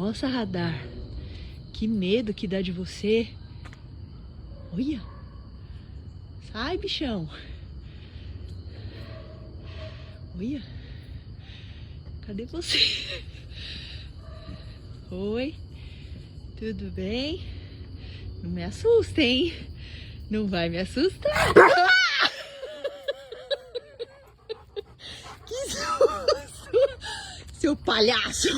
Nossa, Radar. Que medo que dá de você. Olha. Sai, bichão. Olha. Cadê você? Oi. Tudo bem? Não me assusta, hein? Não vai me assustar. Que susto! Seu palhaço!